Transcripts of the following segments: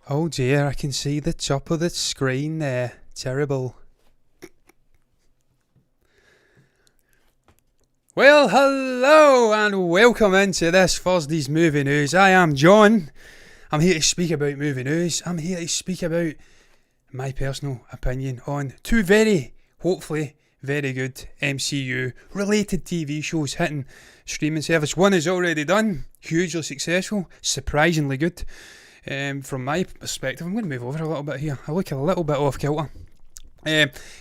Oh dear, I can see the top of the screen there. Terrible. Well, hello and welcome into this Thursday's movie news. I am John. I'm here to speak about movie news. I'm here to speak about my personal opinion on two hopefully very good MCU related TV shows hitting streaming service. One is already done, hugely successful, surprisingly good. From my perspective, I'm going to move over a little bit here. I look a little bit off kilter.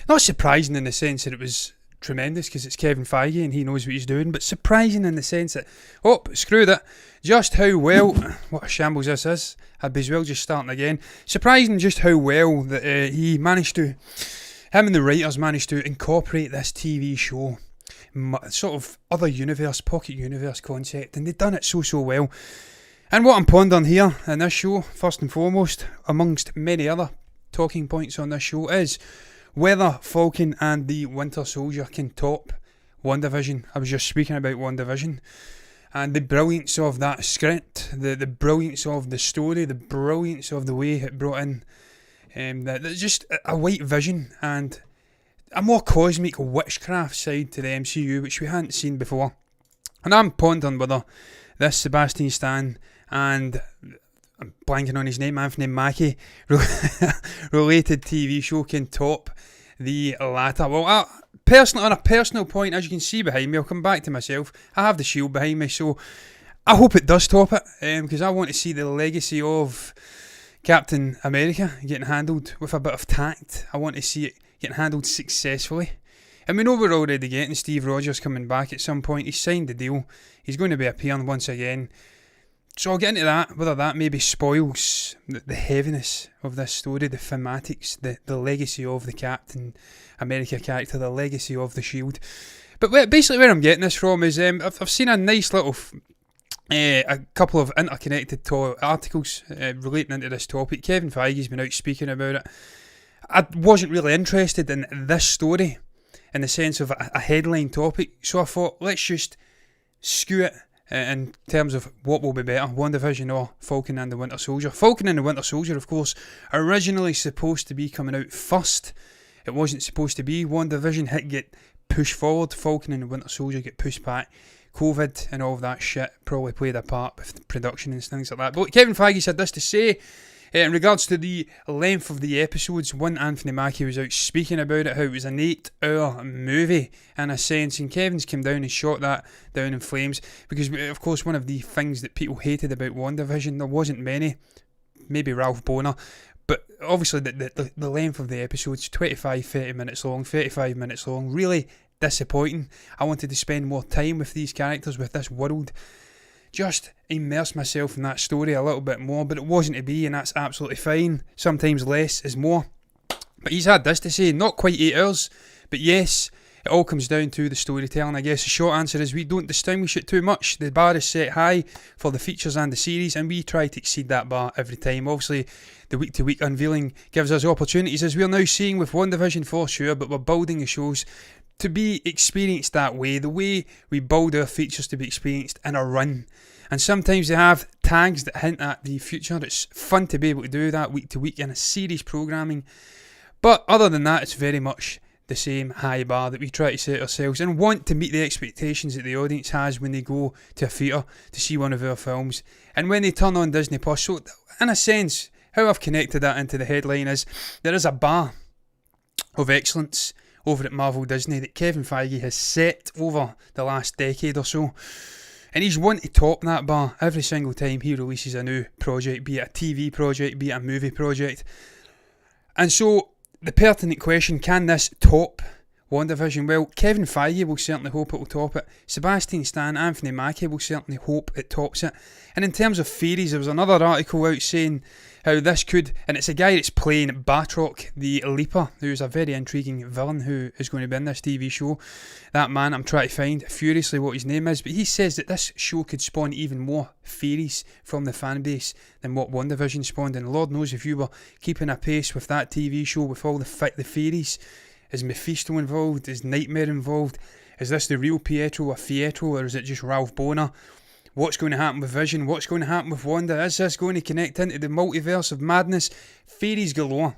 Not surprising in the sense that it was tremendous because it's Kevin Feige and he knows what he's doing, but surprising in the sense that, screw that, just how well, what a shambles this is, I'd be as well just starting again, surprising just how well that him and the writers managed to incorporate this TV show, sort of other universe, pocket universe concept, and they've done it so well. And what I'm pondering here in this show, first and foremost, amongst many other talking points on this show, is whether Falcon and the Winter Soldier can top Wandavision. I was just speaking about Wandavision and the brilliance of that script, the brilliance of the story, the brilliance of the way it brought in just a white vision and a more cosmic witchcraft side to the MCU, which we hadn't seen before. And I'm pondering whether this Sebastian Stan and I'm blanking on his name, Anthony Mackie related TV show can top the latter. Well, on a personal point, as you can see behind me, I'll come back to myself. I have the shield behind me, so I hope it does top it, because I want to see the legacy of Captain America getting handled with a bit of tact. I want to see it getting handled successfully. And we know we're already getting Steve Rogers coming back at some point. He's signed the deal. He's going to be appearing once again. So I'll get into that, whether that maybe spoils the heaviness of this story, the thematics, the legacy of the Captain America character, the legacy of the Shield. But basically where I'm getting this from is I've seen a nice little, a couple of interconnected articles relating into this topic. Kevin Feige's been out speaking about it. I wasn't really interested in this story in the sense of a headline topic, so I thought let's just skew it in terms of what will be better, WandaVision or Falcon and the Winter Soldier. Falcon and the Winter Soldier, of course, originally supposed to be coming out first. It wasn't supposed to be. WandaVision get pushed forward. Falcon and the Winter Soldier get pushed back. COVID and all of that shit probably played a part with production and things like that. But Kevin Feige had this to say in regards to the length of the episodes. One, Anthony Mackie was out speaking about it, how it was an 8-hour movie in a sense, and Kevin's come down and shot that down in flames because, of course, one of the things that people hated about WandaVision, there wasn't many, maybe Ralph Boner, but obviously the length of the episodes, 35 minutes long, really disappointing. I wanted to spend more time with these characters, with this world, just immerse myself in that story a little bit more, but it wasn't to be, and that's absolutely fine. Sometimes less is more. But he's had this to say, not quite 8 hours, but yes, it all comes down to the storytelling. I guess the short answer is we don't distinguish it too much. The bar is set high for the features and the series, and we try to exceed that bar every time. Obviously, the week-to-week unveiling gives us opportunities, as we're now seeing with WandaVision for sure, but we're building the shows to be experienced that way, the way we build our features to be experienced in a run. And sometimes they have tags that hint at the future. It's fun to be able to do that week to week in a series programming. But other than that, it's very much the same high bar that we try to set ourselves and want to meet the expectations that the audience has when they go to a theatre to see one of our films and when they turn on Disney Plus. So in a sense, how I've connected that into the headline is there is a bar of excellence over at Marvel Disney that Kevin Feige has set over the last decade or so. And he's wanting to top that bar every single time he releases a new project, be it a TV project, be it a movie project. And so the pertinent question, can this top WandaVision? Well, Kevin Feige will certainly hope it will top it. Sebastian Stan, Anthony Mackie will certainly hope it tops it. And in terms of theories, there was another article out saying how this could, and it's a guy that's playing Batroc the Leaper, who's a very intriguing villain who is going to be in this TV show. That man, I'm trying to find furiously what his name is, but he says that this show could spawn even more theories from the fan base than what WandaVision spawned, and Lord knows if you were keeping a pace with that TV show with all the theories. Is Mephisto involved? Is Nightmare involved? Is this the real Pietro or Fietro, or is it just Ralph Boner? What's going to happen with Vision? What's going to happen with Wanda? Is this going to connect into the multiverse of madness? Theories galore.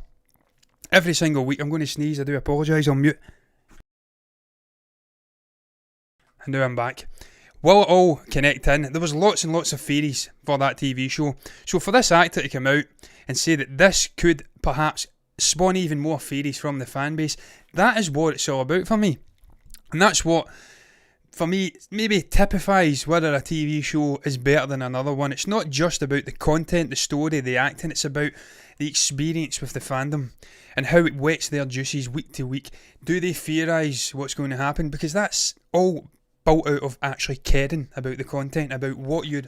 Every single week I'm going to sneeze. I do apologise. I'll mute. And now I'm back. Will it all connect in? There was lots and lots of theories for that TV show. So for this actor to come out and say that this could perhaps spawn even more theories from the fan base, that is what it's all about for me. And that's what, for me, maybe typifies whether a TV show is better than another one. It's not just about the content, the story, the acting. It's about the experience with the fandom and how it wets their juices week to week. Do they theorise what's going to happen? Because that's all built out of actually caring about the content, about what you're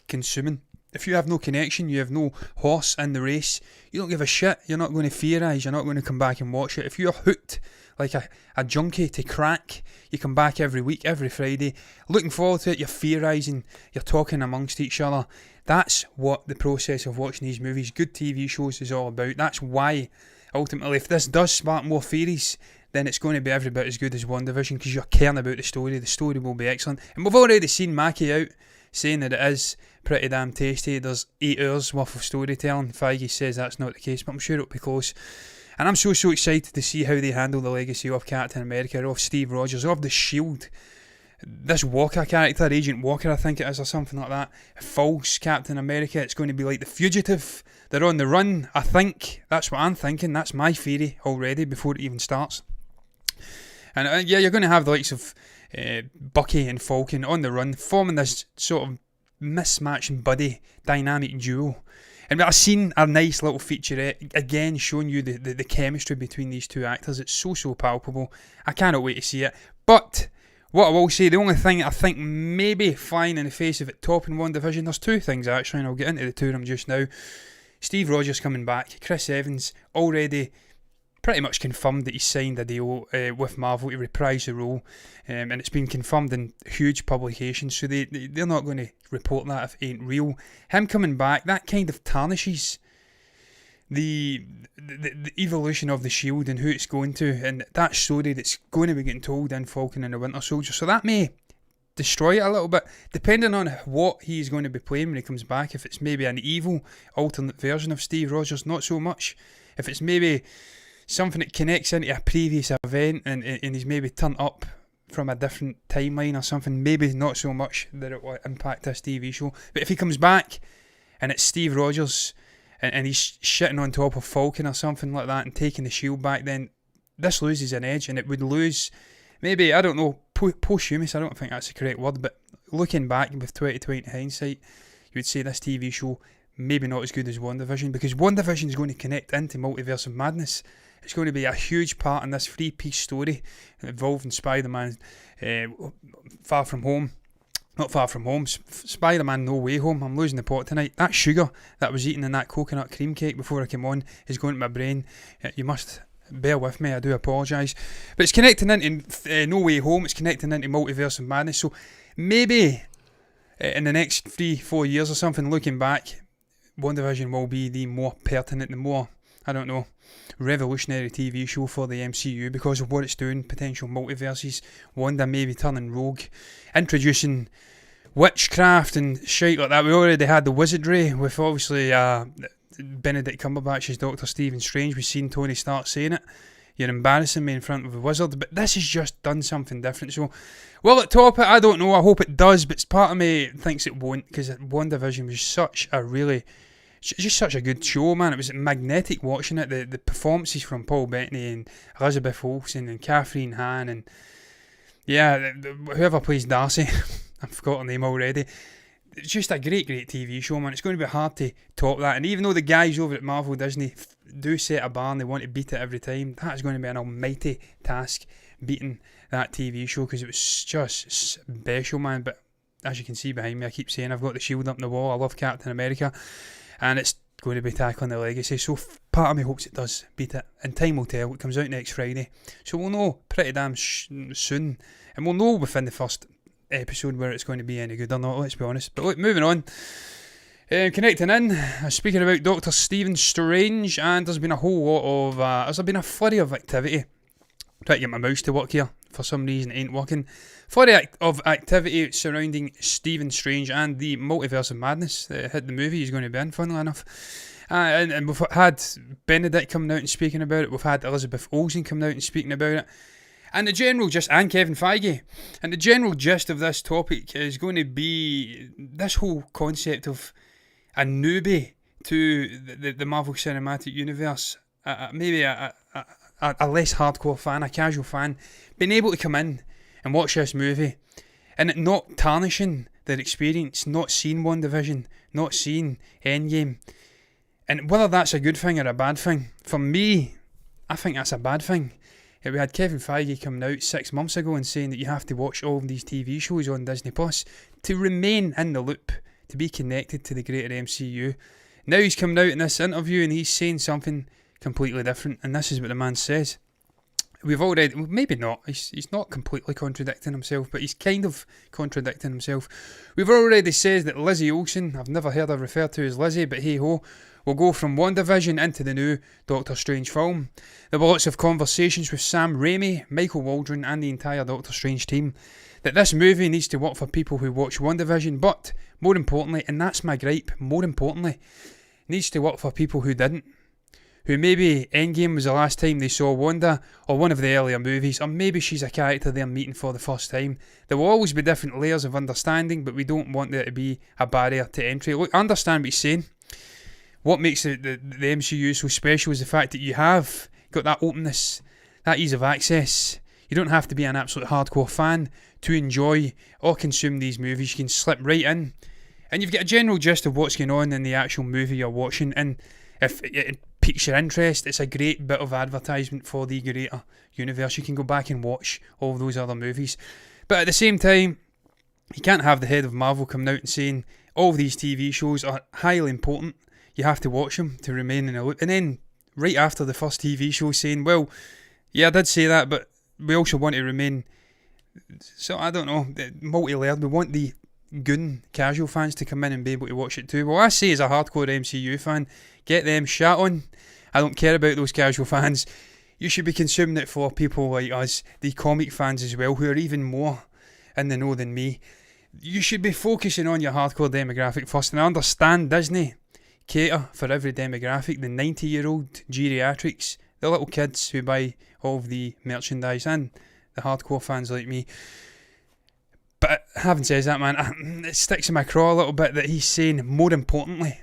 consuming. If you have no connection, you have no horse in the race, you don't give a shit, you're not going to theorise, you're not going to come back and watch it. If you're hooked like a junkie to crack, you come back every week, every Friday, looking forward to it, you're theorising, you're talking amongst each other. That's what the process of watching these movies, good TV shows, is all about. That's why, ultimately, if this does spark more theories, then it's going to be every bit as good as WandaVision, because you're caring about the story will be excellent. And we've already seen Mackie out saying that it is pretty damn tasty. There's 8 hours worth of storytelling. Feige says that's not the case, but I'm sure it'll be close. And I'm so excited to see how they handle the legacy of Captain America, of Steve Rogers, of the S.H.I.E.L.D. This Walker character, Agent Walker I think it is, or something like that, false Captain America. It's going to be like the Fugitive. They're on the run, I think. That's what I'm thinking. That's my theory already before it even starts. And yeah, you're going to have the likes of Bucky and Falcon on the run, forming this sort of mismatched buddy dynamic duo. And I've seen a nice little featurette, again showing you the chemistry between these two actors. It's so palpable. I cannot wait to see it. But what I will say, the only thing I think maybe flying in the face of it topping WandaVision, there's two things actually, and I'll get into the two of them just now. Steve Rogers coming back, Chris Evans already pretty much confirmed that he signed a deal with Marvel to reprise the role, and it's been confirmed in huge publications, so they're not going to report that if it ain't real. Him coming back, that kind of tarnishes the evolution of the S.H.I.E.L.D. and who it's going to, and that story that's going to be getting told in Falcon and the Winter Soldier, so that may destroy it a little bit, depending on what he's going to be playing when he comes back. If it's maybe an evil alternate version of Steve Rogers, not so much. If it's maybe something that connects into a previous event and he's maybe turned up from a different timeline or something, maybe not so much that it will impact this TV show. But if he comes back and it's Steve Rogers and he's shitting on top of Falcon or something like that and taking the S.H.I.E.L.D. back, then this loses an edge, and it would lose, maybe, I don't know, posthumous, I don't think that's the correct word, but looking back with 2020 hindsight, you would say this TV show maybe not as good as WandaVision, because WandaVision is going to connect into Multiverse of Madness. It's going to be a huge part in this 3-piece story involving Spider-Man Far From Home. Not Far From Home, Spider-Man No Way Home. I'm losing the plot tonight. That sugar that I was eating in that coconut cream cake before I came on is going to my brain. You must bear with me, I do apologise. But it's connecting into No Way Home, it's connecting into Multiverse of Madness. So maybe in the next 3-4 years or something, looking back, WandaVision will be the more pertinent, the more, I don't know, revolutionary TV show for the MCU because of what it's doing, potential multiverses, Wanda maybe turning rogue, introducing witchcraft and shit like that. We already had the wizardry with obviously Benedict Cumberbatch as Doctor Stephen Strange. We've seen Tony Stark saying it, you're embarrassing me in front of a wizard, but this has just done something different. So will it top it? I don't know, I hope it does, but part of me thinks it won't, because WandaVision was such a good show, man. It was magnetic watching it. The performances from Paul Bettany and Elizabeth Olsen and Catherine Hahn and whoever plays Darcy, I've forgotten her name already. It's just a great TV show, man. It's going to be hard to top that. And even though the guys over at Marvel Disney do set a bar and they want to beat it every time, that is going to be an almighty task, beating that TV show, because it was just special, man. But as you can see behind me, I keep saying I've got the shield up on the wall. I love Captain America. And it's going to be tackling the legacy, so part of me hopes it does beat it, and time will tell. It comes out next Friday, so we'll know pretty damn soon, and we'll know within the first episode whether it's going to be any good or not, let's be honest. But look, moving on, connecting in, speaking about Dr. Stephen Strange, and there's been a whole lot of there's been a flurry of activity. Trying to get my mouse to work here for some reason ain't working. For the of activity surrounding Stephen Strange and the Multiverse of Madness that hit the movie he's going to be in, funnily enough. And we've had Benedict coming out and speaking about it. We've had Elizabeth Olsen coming out and speaking about it. And the general gist, and Kevin Feige. And the general gist of this topic is going to be this whole concept of a newbie to the Marvel Cinematic Universe. Maybe a less hardcore fan, a casual fan, being able to come in and watch this movie and it not tarnishing their experience, not seeing Wandavision, not seeing Endgame. And whether that's a good thing or a bad thing, for me, I think that's a bad thing. We had Kevin Feige coming out 6 months ago and saying that you have to watch all of these TV shows on Disney Plus to remain in the loop, to be connected to the greater MCU. Now he's coming out in this interview and he's saying something completely different, and this is what the man says. We've already, maybe not, he's not completely contradicting himself, but he's kind of contradicting himself. We've already said that Lizzie Olsen, I've never heard her referred to as Lizzie, but hey ho, will go from WandaVision into the new Doctor Strange film. There were lots of conversations with Sam Raimi, Michael Waldron and the entire Doctor Strange team that this movie needs to work for people who watch WandaVision, but more importantly, and that's my gripe, more importantly, needs to work for people who didn't. Who maybe Endgame was the last time they saw Wanda, or one of the earlier movies, or maybe she's a character they're meeting for the first time. There will always be different layers of understanding, but we don't want there to be a barrier to entry. Look, I understand what he's saying. What makes the MCU so special is the fact that you have got that openness, that ease of access. You don't have to be an absolute hardcore fan to enjoy or consume these movies. You can slip right in, and you've got a general gist of what's going on in the actual movie you're watching, and if it piques your interest, it's a great bit of advertisement for the greater universe. You can go back and watch all of those other movies. But at the same time, you can't have the head of Marvel coming out and saying all of these TV shows are highly important. You have to watch them to remain in a loop. And then right after the first TV show saying, well, yeah, I did say that, but we also want to remain, so I don't know, multi-layered. We want the goon casual fans to come in and be able to watch it too. Well, I say as a hardcore MCU fan, get them shat on. I don't care about those casual fans. You should be consuming it for people like us, the comic fans as well, who are even more in the know than me. You should be focusing on your hardcore demographic first, and I understand Disney cater for every demographic, the 90-year-old geriatrics, the little kids who buy all of the merchandise, and the hardcore fans like me. But having said that, man, it sticks in my craw a little bit that he's saying, more importantly,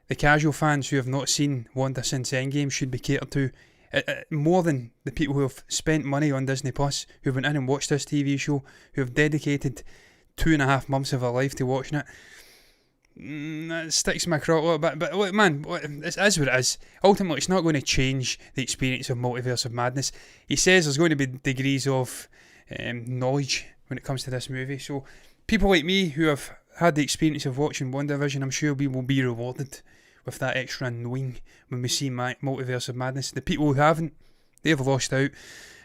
the casual fans who have not seen Wanda since Endgame should be catered to more than the people who have spent money on Disney Plus, who went in and watched this TV show, who have dedicated 2.5 months of their life to watching it. It sticks in my craw a little bit, but look, man, it is what it is. Ultimately, it's not going to change the experience of Multiverse of Madness. He says there's going to be degrees of knowledge when it comes to this movie, so people like me who have had the experience of watching WandaVision, I'm sure we will be rewarded with that extra knowing when we see Multiverse of Madness. The people who haven't, they've lost out,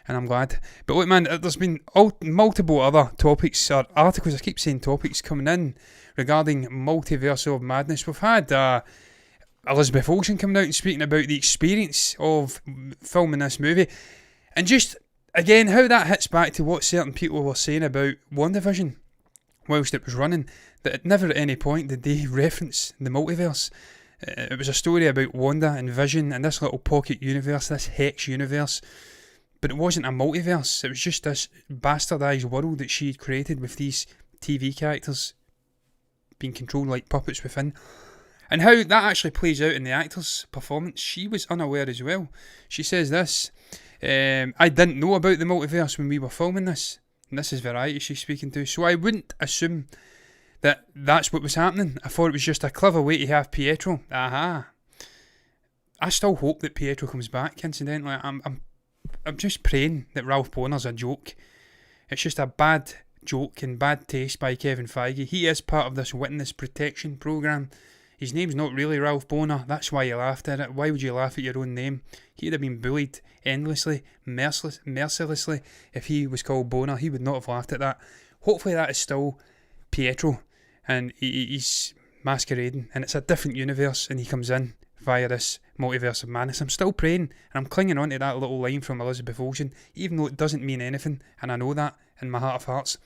and I'm glad. But look, man, there's been multiple other topics, or articles, I keep saying topics, coming in regarding Multiverse of Madness. We've had Elizabeth Olsen coming out and speaking about the experience of filming this movie, and just again how that hits back to what certain people were saying about WandaVision whilst it was running, that never at any point did they reference the multiverse. It was a story about Wanda and Vision and this little pocket universe, this Hex universe, but it wasn't a multiverse. It was just this bastardised world that she had created with these TV characters being controlled like puppets within. And how that actually plays out in the actor's performance, she was unaware as well. She says this, I didn't know about the multiverse when we were filming this. And this is Variety she's speaking to. So I wouldn't assume that that's what was happening. I thought it was just a clever way to have Pietro. Aha. I still hope that Pietro comes back, incidentally. I'm just praying that Ralph Boner's a joke. It's just a bad joke and bad taste by Kevin Feige. He is part of this witness protection programme. His name's not really Ralph Boner. That's why you laughed at it. Why would you laugh at your own name? He'd have been bullied endlessly, mercilessly. If he was called Boner, he would not have laughed at that. Hopefully that is still Pietro, and he's masquerading, and it's a different universe, and he comes in via this multiverse of madness. I'm still praying, and I'm clinging on to that little line from Elizabeth Olsen, even though it doesn't mean anything, and I know that in my heart of hearts.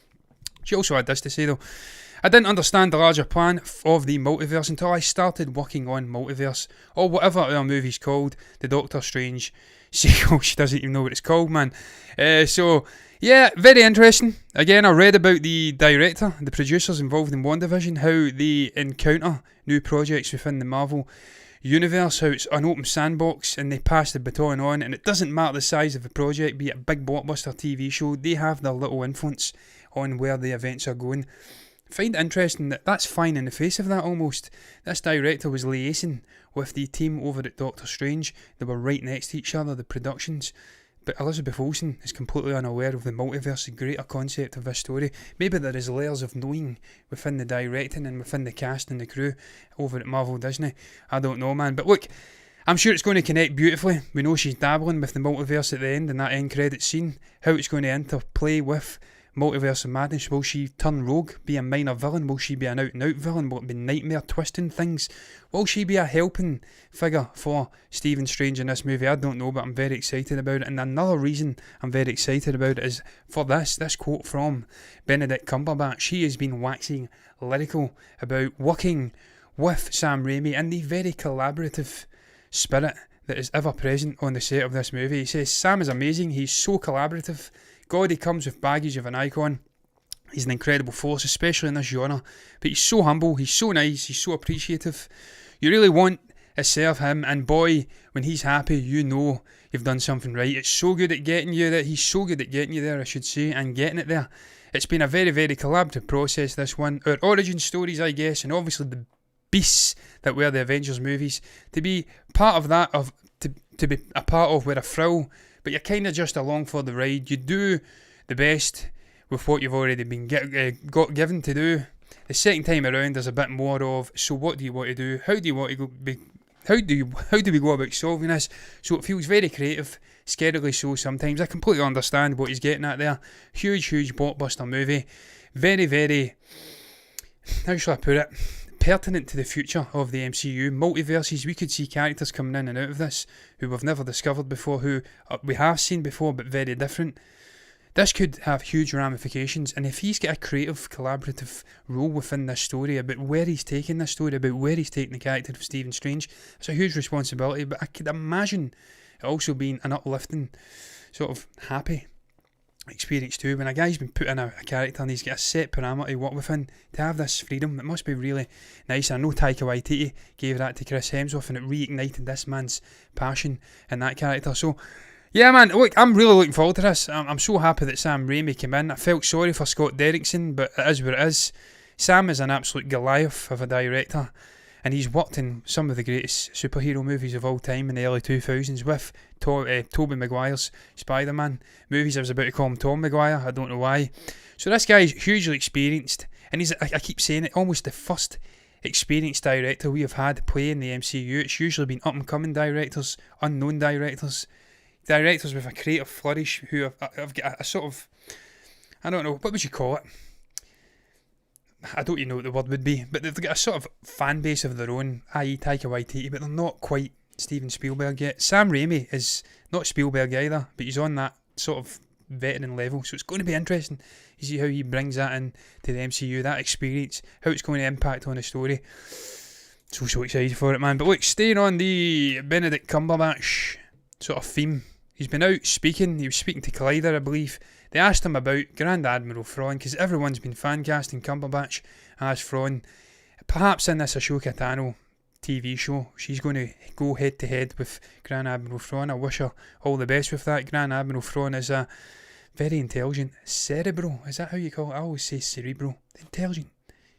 She also had this to say though: I didn't understand the larger plan of the multiverse until I started working on Multiverse, or whatever our movie's called, the Doctor Strange sequel. She doesn't even know what it's called, man. So, yeah, very interesting. Again, I read about the director, the producers involved in Wandavision, how they encounter new projects within the Marvel universe, how it's an open sandbox and they pass the baton on, and it doesn't matter the size of the project, be it a big blockbuster TV show, they have their little influence on where the events are going. I find it interesting that that's fine in the face of that almost. This director was liaising with the team over at Doctor Strange. They were right next to each other, the productions. But Elizabeth Olsen is completely unaware of the multiverse, the greater concept of this story. Maybe there is layers of knowing within the directing and within the cast and the crew over at Marvel Disney. I don't know, man. But look, I'm sure it's going to connect beautifully. We know she's dabbling with the multiverse at the end, and that end credit scene, how it's going to interplay with Multiverse of Madness. Will she turn rogue, be a minor villain? Will she be an out-and-out villain? Will it be nightmare twisting things? Will she be a helping figure for Stephen Strange in this movie? I don't know, but I'm very excited about it. And another reason I'm very excited about it is for this quote from Benedict Cumberbatch. He has been waxing lyrical about working with Sam Raimi and the very collaborative spirit that is ever present on the set of this movie. He says, Sam is amazing, he's so collaborative. God, he comes with baggage of an icon. He's an incredible force, especially in this genre. But he's so humble, he's so nice, he's so appreciative. You really want to serve him, and boy, when he's happy, you know you've done something right. It's so good at getting you there. He's so good at getting you there, I should say, and getting it there. It's been a very, very collaborative process, this one. Our origin stories, I guess, and obviously the beasts that were the Avengers movies. To be part of that, to be a part of, were a thrill. But you're kind of just along for the ride. You do the best with what you've already been got given to do. The second time around, there's a bit more of, so what do you want to do? How do you want to go? How do we go about solving this? So it feels very creative, scarily so sometimes. I completely understand what he's getting at there. Huge blockbuster movie. Very, very, how shall I put it? Pertinent to the future of the MCU. Multiverses, we could see characters coming in and out of this who we've never discovered before, who we have seen before but very different. This could have huge ramifications, and if he's got a creative, collaborative role within this story about where he's taking this story, about where he's taking the character of Stephen Strange, it's a huge responsibility. But I could imagine it also being an uplifting, sort of happy experience too, when a guy's been put in a character and he's got a set parameter to work within, to have this freedom. It must be really nice. I know Taika Waititi gave that to Chris Hemsworth and it reignited this man's passion in that character. So yeah, man, look, I'm really looking forward to this. I'm so happy that Sam Raimi came in. I felt sorry for Scott Derrickson, but it is what it is. Sam is an absolute Goliath of a director, and he's worked in some of the greatest superhero movies of all time in the early 2000s with Tobey Maguire's Spider-Man movies. I was about to call him Tom Maguire, I don't know why. So this guy's hugely experienced, and he's, I keep saying it, almost the first experienced director we have had play in the MCU. It's usually been up-and-coming directors, unknown directors with a creative flourish who have got a sort of, I don't know, what would you call it? I don't even know what the word would be, but they've got a sort of fan base of their own, i.e. Taika Waititi, but they're not quite Steven Spielberg yet. Sam Raimi is not Spielberg either, but he's on that sort of veteran level, so it's going to be interesting to see how he brings that in to the MCU, that experience, how it's going to impact on the story. So excited for it, man. But look, staying on the Benedict Cumberbatch sort of theme, he's been out speaking. He was speaking to Collider, I believe. They asked him about Grand Admiral Thrawn, because everyone's been fan casting Cumberbatch as Thrawn. Perhaps in this Ashoka Tano TV show, she's going to go head to head with Grand Admiral Thrawn. I wish her all the best with that. Grand Admiral Thrawn is a very intelligent cerebral, is that how you call it? I always say cerebral, intelligent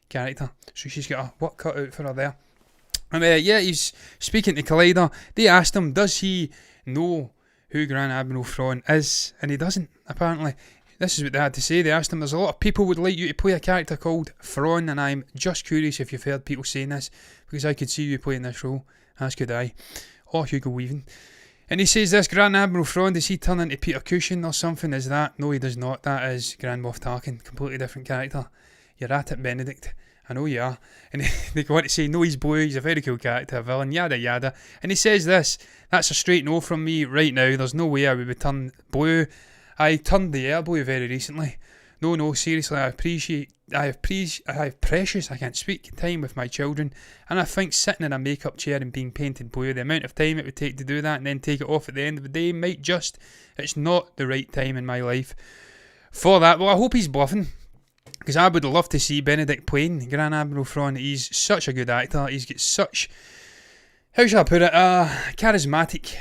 character. So she's got a work cut out for her there. And yeah, he's speaking to Collider. They asked him, does he know who Grand Admiral Thrawn is? And he doesn't, apparently. This is what they had to say. They asked him, there's a lot of people would like you to play a character called Thrawn, and I'm just curious if you've heard people saying this, because I could see you playing this role, as could I, or Hugo Weaving. And he says this, Grand Admiral Thrawn, does he turn into Peter Cushing or something? Is that? No, he does not. That is Grand Moff Tarkin, completely different character. You're at it, Benedict. I know you are. And they go on to say, no, he's blue, he's a very cool character, a villain, yada yada. And he says this, that's a straight no from me right now. There's no way I would turn blue. I turned the air blue very recently. No, seriously, I have precious, I can't speak, time with my children, and I think sitting in a makeup chair and being painted blue, the amount of time it would take to do that and then take it off at the end of the day it's not the right time in my life for that. Well, I hope he's bluffing, because I would love to see Benedict playing Grand Admiral Thrawn. He's such a good actor, he's got such, how shall I put it, charismatic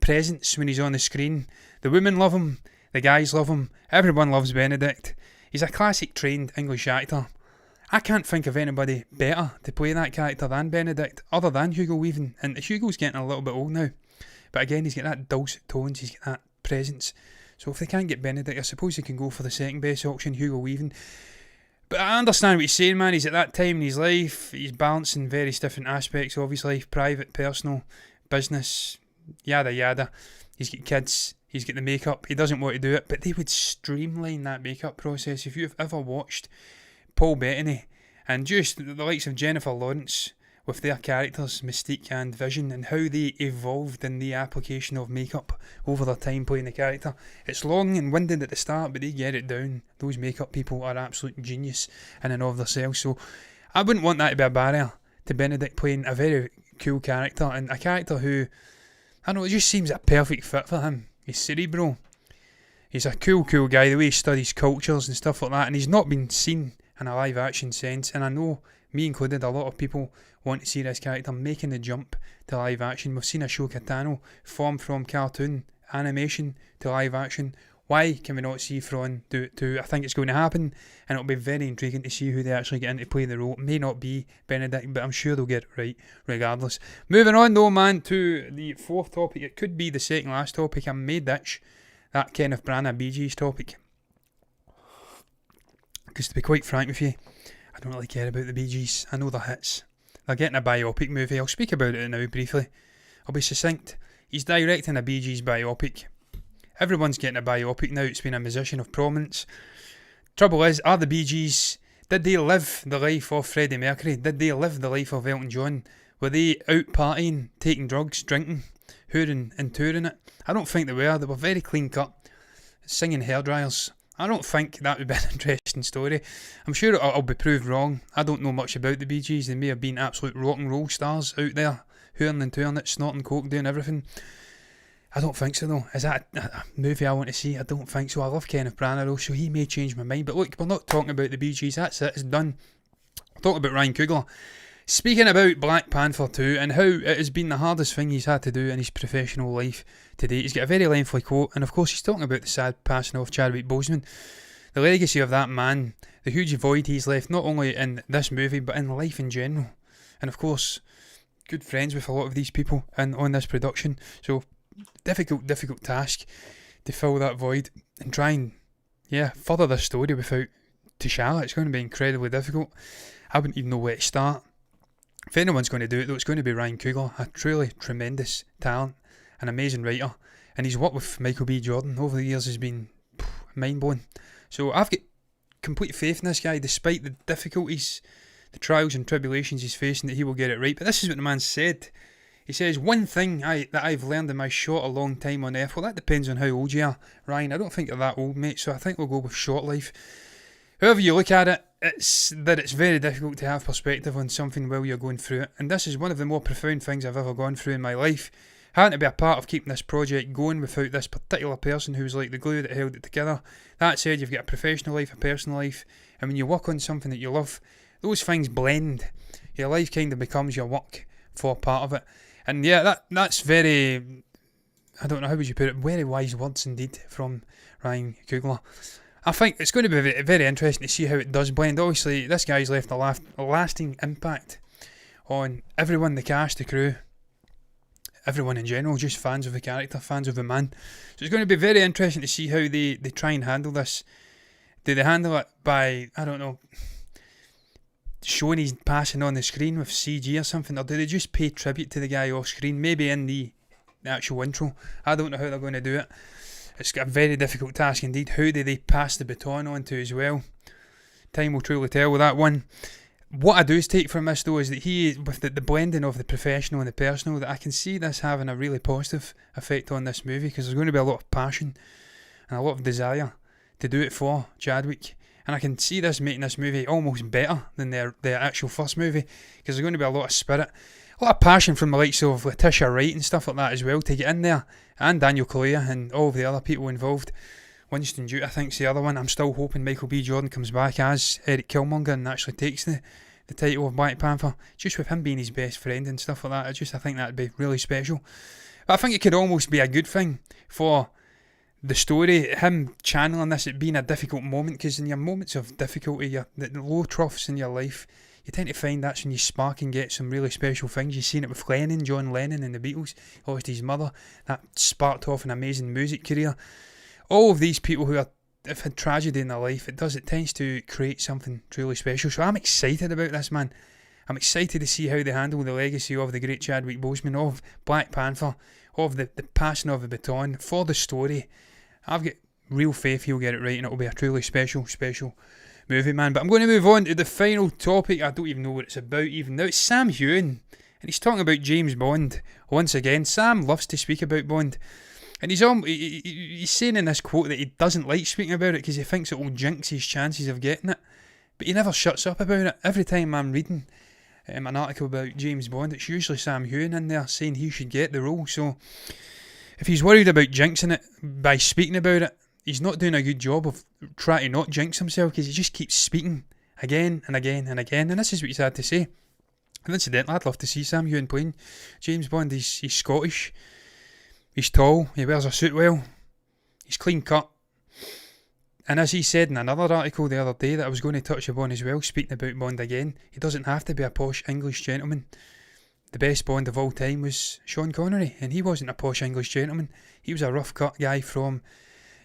presence when he's on the screen. The women love him, the guys love him, everyone loves Benedict. He's a classic trained English actor. I can't think of anybody better to play that character than Benedict, other than Hugo Weaving. And Hugo's getting a little bit old now. But again, he's got that dulcet tones, he's got that presence. So if they can't get Benedict, I suppose they can go for the second best option, Hugo Weaving. But I understand what he's saying, man. He's at that time in his life, he's balancing various different aspects of his life, private, personal, business, yada yada. He's got kids, he's got the makeup, he doesn't want to do it, but they would streamline that makeup process. If you've ever watched Paul Bettany and just the likes of Jennifer Lawrence with their characters, Mystique and Vision, and how they evolved in the application of makeup over their time playing the character. It's long and winded at the start, but they get it down. Those makeup people are absolute genius in and of themselves, so I wouldn't want that to be a barrier to Benedict playing a very cool character, and a character who, I don't know, it just seems a perfect fit for him. He's cerebral. He's a cool guy, the way he studies cultures and stuff like that, and he's not been seen in a live action sense, and I know, me included, a lot of people want to see this character making the jump to live action. We've seen Ashoka Tano form from cartoon animation to live action. Why can we not see Thrawn do it too? I think it's going to happen, and it'll be very intriguing to see who they actually get in to play the role. It may not be Benedict, but I'm sure they'll get it right regardless. Moving on though, man, to the fourth topic. It could be the second last topic. I may ditch that Kenneth Branagh Bee Gees topic, because to be quite frank with you, I don't really care about the Bee Gees. I know they're hits. They're getting a biopic movie. I'll speak about it now briefly. I'll be succinct. He's directing a Bee Gees biopic. Everyone's getting a biopic now. It's been a musician of prominence. Trouble is, are the Bee Gees, did they live the life of Freddie Mercury? Did they live the life of Elton John? Were they out partying, taking drugs, drinking, hooring and touring it? I don't think they were. They were very clean cut, singing hairdryers. I don't think that would be an interesting story. I'm sure I'll be proved wrong. I don't know much about the Bee Gees. They may have been absolute rock and roll stars out there, hooring and touring it, snorting coke, doing everything. I don't think so though. Is that a movie I want to see? I don't think so. I love Kenneth Branagh though, so he may change my mind. But look, we're not talking about the Bee Gees. That's it. It's done. We're talking about Ryan Coogler. Speaking about Black Panther 2 and how it has been the hardest thing he's had to do in his professional life to date. He's got a very lengthy quote, and of course he's talking about the sad passing of Chadwick Boseman. The legacy of that man, the huge void he's left, not only in this movie, but in life in general. And of course, good friends with a lot of these people and on this production. So, difficult task to fill that void and try and, further this story without T'Challa. It's going to be incredibly difficult. I wouldn't even know where to start. If anyone's going to do it though, it's going to be Ryan Coogler, a truly tremendous talent, an amazing writer, and his work with Michael B. Jordan over the years has been mind-blowing. So I've got complete faith in this guy, despite the difficulties, the trials and tribulations he's facing, that he will get it right. But this is what the man said. He says, one thing that I've learned in my short or long time on Earth, well, that depends on how old you are, Ryan. I don't think you're that old, mate, so I think we'll go with short life. However you look at it, it's very difficult to have perspective on something while you're going through it. And this is one of the more profound things I've ever gone through in my life. Having to be a part of keeping this project going without this particular person who was like the glue that held it together. That said, you've got a professional life, a personal life, and when you work on something that you love, those things blend. Your life kind of becomes your work for part of it. And that's very, I don't know, how would you put it, very wise words indeed from Ryan Coogler. I think it's going to be very, very interesting to see how it does blend. Obviously, this guy's left a lasting impact on everyone, the cast, the crew, everyone in general, just fans of the character, fans of the man. So it's going to be very interesting to see how they try and handle this. Do they handle it by, I don't know, showing his passing on the screen with CG or something, or do they just pay tribute to the guy off screen, maybe in the actual intro? I don't know how they're going to do it. It's got a very difficult task indeed. Who do they pass the baton on to as well? Time will truly tell with that one. What I do take from this though is that he, with the blending of the professional and the personal, that I can see this having a really positive effect on this movie, because there's going to be a lot of passion and a lot of desire to do it for Chadwick. And I can see this making this movie almost better than the actual first movie, because there's going to be a lot of spirit, a lot of passion from the likes of Letitia Wright and stuff like that as well to get in there, and Daniel Kaluuya and all of the other people involved. Winston Duke, I think's the other one. I'm still hoping Michael B. Jordan comes back as Eric Killmonger and actually takes the title of Black Panther, just with him being his best friend and stuff like that. I think that'd be really special. But I think it could almost be a good thing for the story, him channeling this at being a difficult moment, because in your moments of difficulty, the low troughs in your life, you tend to find that's when you spark and get some really special things. You've seen it with John Lennon and the Beatles. He lost his mother. That sparked off an amazing music career. All of these people who have had tragedy in their life, it tends to create something truly special. So I'm excited about this, man. I'm excited to see how they handle the legacy of the great Chadwick Boseman, of Black Panther, of the passing of the baton for the story. I've got real faith he'll get it right, and it'll be a truly special movie, man. But I'm going to move on to the final topic. I don't even know what it's about even now. It's Sam Heughan, and he's talking about James Bond once again. Sam loves to speak about Bond. And he's saying in this quote that he doesn't like speaking about it because he thinks it will jinx his chances of getting it. But he never shuts up about it. Every time I'm reading an article about James Bond, it's usually Sam Heughan in there saying he should get the role. So if he's worried about jinxing it by speaking about it, he's not doing a good job of trying to not jinx himself, because he just keeps speaking again and again and again. And this is what he's had to say. And incidentally, I'd love to see Sam Heughan playing James Bond. He's Scottish. He's tall, he wears a suit well, he's clean cut. And as he said in another article the other day that I was going to touch upon as well, speaking about Bond again, he doesn't have to be a posh English gentleman. The best Bond of all time was Sean Connery, and he wasn't a posh English gentleman. He was a rough cut guy from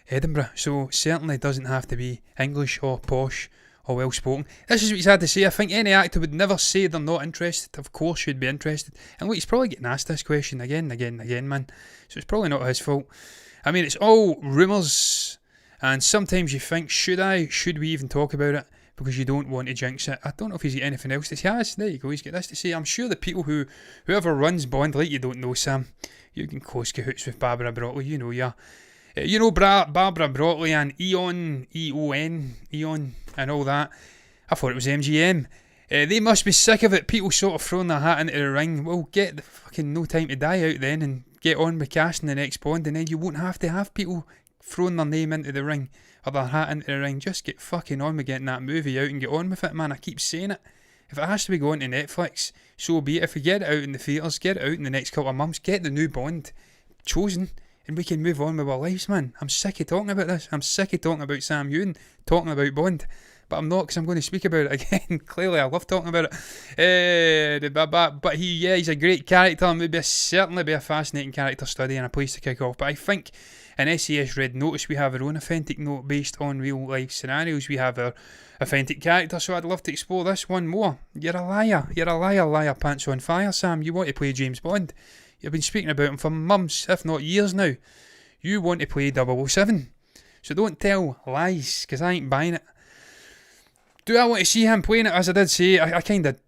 Edinburgh, so certainly doesn't have to be English or posh or well spoken. This is what he's had to say. I think any actor would never say they're not interested. Of course you'd be interested. And look, he's probably getting asked this question again and again and again, man. So it's probably not his fault. I mean, it's all rumours, and sometimes you think, should we even talk about it? Because you don't want to jinx it. I don't know if he's got anything else to say. Yes, there you go, he's got this to say. I'm sure the people whoever runs Bond, like you don't know, Sam. You can close cahoots with Barbara Broccoli, you know, yeah. You know, Barbara Broccoli and Eon, and all that. I thought it was MGM. They must be sick of it. People sort of throwing their hat into the ring. Well, get the fucking No Time to Die out then and get on with casting the next Bond, and then you won't have to have people throwing their name into the ring or their hat into the ring. Just get fucking on with getting that movie out and get on with it, man. I keep saying it. If it has to be going to Netflix, so be it. If we get it out in the theatres, get it out in the next couple of months, get the new Bond chosen, and we can move on with our lives, man. I'm sick of talking about this. I'm sick of talking about Sam Heughan, talking about Bond. But I'm not, because I'm going to speak about it again. Clearly, I love talking about it. But he's a great character. Maybe certainly be a fascinating character study and a place to kick off. But I think in SAS Red Notice, we have our own authentic note based on real life scenarios. We have our authentic character, so I'd love to explore this one more. You're a liar, pants on fire, Sam. You want to play James Bond. You've been speaking about him for months, if not years now. You want to play 007. So don't tell lies, because I ain't buying it. Do I want to see him playing it? As I did say, I kind of...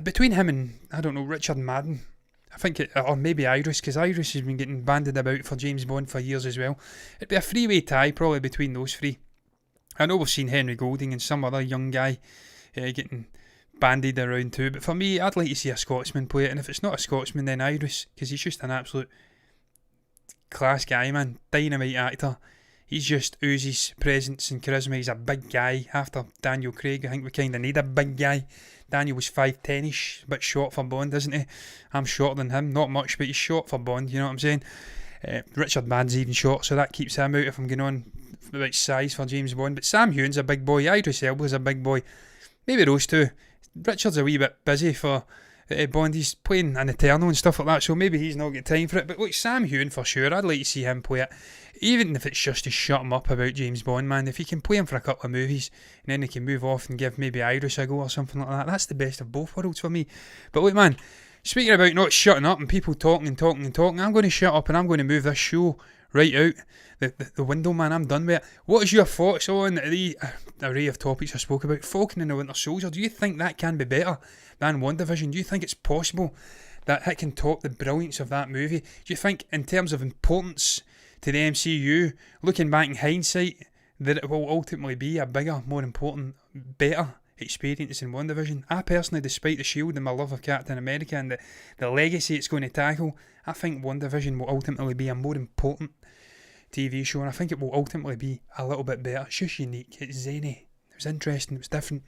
Between him and, I don't know, Richard Madden, I think or maybe Iris, because Iris has been getting bandied about for James Bond for years as well. It'd be a three-way tie, probably, between those three. I know we've seen Henry Golding and some other young guy getting bandied around too, but for me, I'd like to see a Scotsman play it, and if it's not a Scotsman, then Iris, because he's just an absolute class guy, man. Dynamite actor. He's just oozes presence and charisma. He's a big guy. After Daniel Craig, I think we kind of need a big guy. Daniel was 5'10ish, a bit short for Bond, isn't he? I'm shorter than him, not much, but he's short for Bond, you know what I'm saying? Richard Madden's even short, so that keeps him out if I'm going on about size for James Bond. But Sam Heughan's a big boy, Idris Elba's a big boy. Maybe those two. Richard's a wee bit busy for Bond. He's playing an Eternal and stuff like that, so maybe he's not got time for it. But look, Sam Heughan for sure, I'd like to see him play it. Even if it's just to shut him up about James Bond, man. If he can play him for a couple of movies and then he can move off and give maybe Iris a go or something like that, that's the best of both worlds for me. But look, man, speaking about not shutting up and people talking, I'm going to shut up and I'm going to move this show right out the window, man. I'm done with it. What is your thoughts on the array of topics I spoke about? Falcon and the Winter Soldier. Do you think that can be better than WandaVision? Do you think it's possible that it can top the brilliance of that movie? Do you think, in terms of importance to the MCU, looking back in hindsight, that it will ultimately be a bigger, more important, better experience in WandaVision? I personally, despite the Shield and my love of Captain America and the legacy it's going to tackle, I think WandaVision will ultimately be a more important TV show, and I think it will ultimately be a little bit better. It's just unique, it's zany, it was interesting, it was different.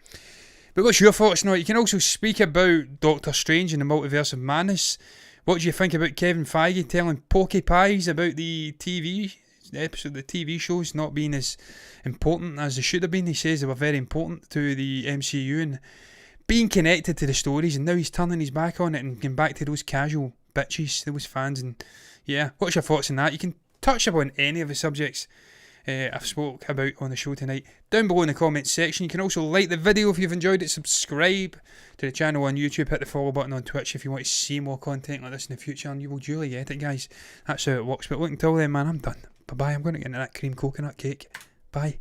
But what's your thoughts now? You can also speak about Doctor Strange and the Multiverse of Madness. What do you think about Kevin Feige telling Porky Pies about the TV shows not being as important as they should have been? He says they were very important to the MCU and being connected to the stories, and now he's turning his back on it and going back to those casual bitches, those fans. And yeah, what's your thoughts on that? You can touch upon any of the subjects I've spoke about on the show tonight down below in the comments section. You can also like the video if you've enjoyed it, subscribe to the channel on YouTube, hit the follow button on Twitch if you want to see more content like this in the future, and you will duly get it, guys. That's how it works. But look, until then, man, I'm done. Bye bye. I'm going to get into that cream coconut cake. Bye.